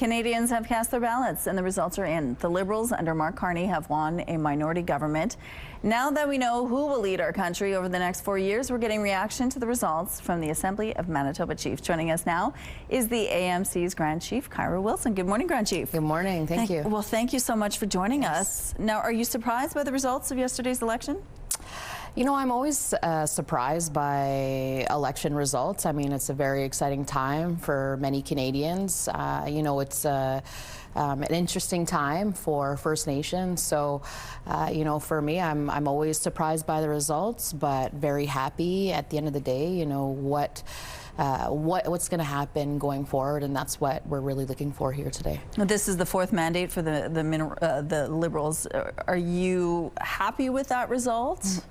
Canadians have cast their ballots and the results are in. The Liberals under Mark Carney have won a minority government. Now that we know who will lead our country over the next 4 years, we're getting reaction to the results from the Assembly of Manitoba Chiefs. Joining us now is the AMC's Grand Chief, Kyra Wilson. Good morning, Grand Chief. Good morning. Thank you. Well, thank you so much for joining us. Now, are you surprised by the results of yesterday's election? You know, I'm always surprised by election results. I mean, it's a very exciting time for many Canadians. You know, it's an interesting time for First Nations. So, you know, for me, I'm always surprised by the results, but very happy at the end of the day. You know, what's going to happen going forward, and that's what we're really looking for here today. This is the fourth mandate for the Liberals. Are you happy with that result?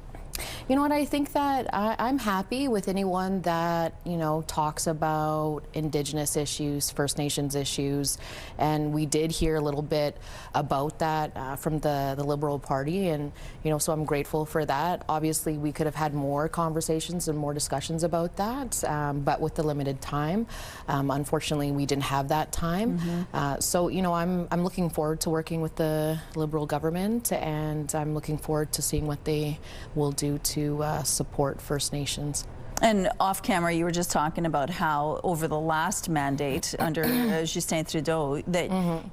You know what, I think that I'm happy with anyone that, you know, talks about Indigenous issues, First Nations issues, and we did hear a little bit about that from the Liberal Party, and, you know, so I'm grateful for that. Obviously, we could have had more conversations and more discussions about that, but with the limited time, unfortunately, we didn't have that time. So, you know, I'm looking forward to working with the Liberal government, and I'm looking forward to seeing what they will do to support First Nations. And off camera, you were just talking about how over the last mandate under Justin Trudeau, that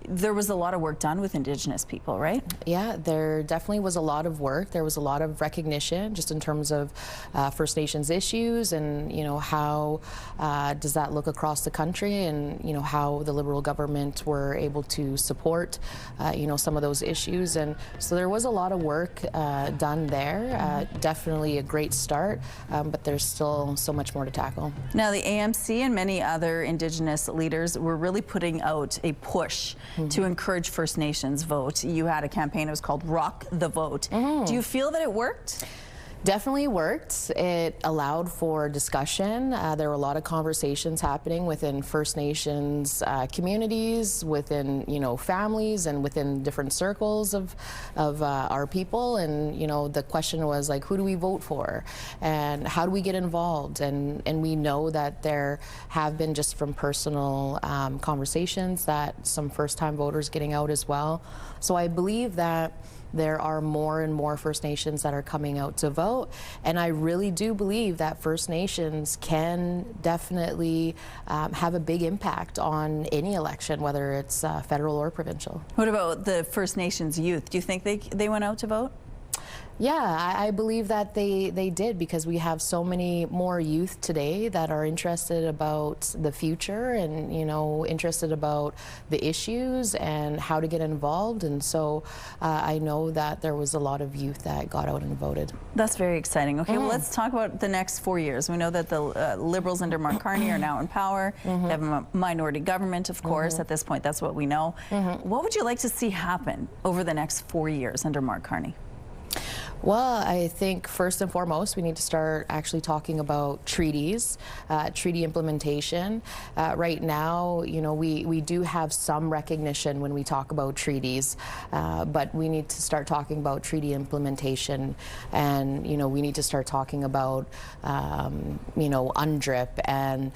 there was a lot of work done with Indigenous people, right? Yeah, there definitely was a lot of work. There was a lot of recognition just in terms of First Nations issues, and, you know, how does that look across the country, and, you know, how the Liberal government were able to support, you know, some of those issues. And so there was a lot of work done there. Definitely a great start, but there's still so much more to tackle. Now, the AMC and many other Indigenous leaders were really putting out a push to encourage First Nations vote. You had a campaign, it was called Rock the Vote. Do you feel that it worked? Definitely worked. It allowed for discussion. There were a lot of conversations happening within First Nations communities, within, you know, families, and within different circles of our people. And, you know, the question was, like, who do we vote for, and how do we get involved? And we know that there have been, just from personal conversations, that some first-time voters getting out as well. So I believe that there are more and more First Nations that are coming out to vote, and I really do believe that First Nations can definitely have a big impact on any election, whether it's federal or provincial. What about the First Nations youth? Do you think they went out to vote? Yeah, I believe that they did, because we have so many more youth today that are interested about the future, and, you know, interested about the issues and how to get involved. And so I know that there was a lot of youth that got out and voted. That's very exciting. Okay, well, let's talk about the next 4 years. We know that the Liberals under Mark Carney are now in power. They have a minority government, of course. At this point, that's what we know. What would you like to see happen over the next 4 years under Mark Carney? Well, I think first and foremost, we need to start actually talking about treaties, treaty implementation. Right now, you know, we do have some recognition when we talk about treaties, but we need to start talking about treaty implementation, and, you know, we need to start talking about, you know, UNDRIP, and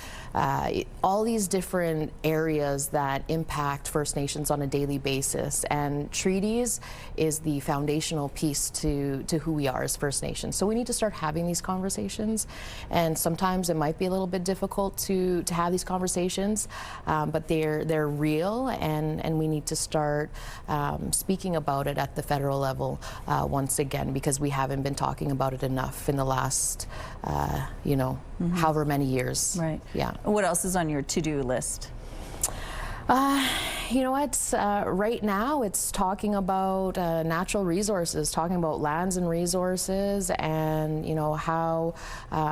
all these different areas that impact First Nations on a daily basis. And treaties is the foundational piece to who we are as First Nations. So we need to start having these conversations, and sometimes it might be a little bit difficult to have these conversations, but they're real, and we need to start speaking about it at the federal level once again, because we haven't been talking about it enough in the last, you know, however many years. Right. Yeah. What else is on your to-do list? You know what, right now it's talking about natural resources, talking about lands and resources, and, you know, how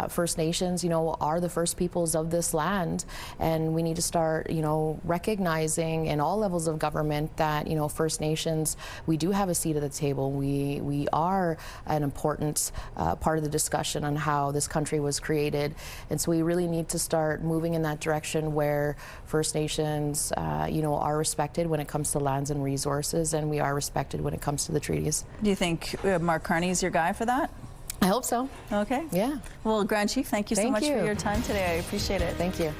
First Nations, you know, are the first peoples of this land, and we need to start, you know, recognizing in all levels of government that, you know, First Nations, we do have a seat at the table. We are an important part of the discussion on how this country was created, and so we really need to start moving in that direction where First Nations, you know, are respected when it comes to lands and resources, and we are respected when it comes to the treaties. Do you think Mark Carney is your guy for that? I hope so. Okay. Yeah. Well, Grand Chief, thank you so much for your time today. I appreciate it. Thank you.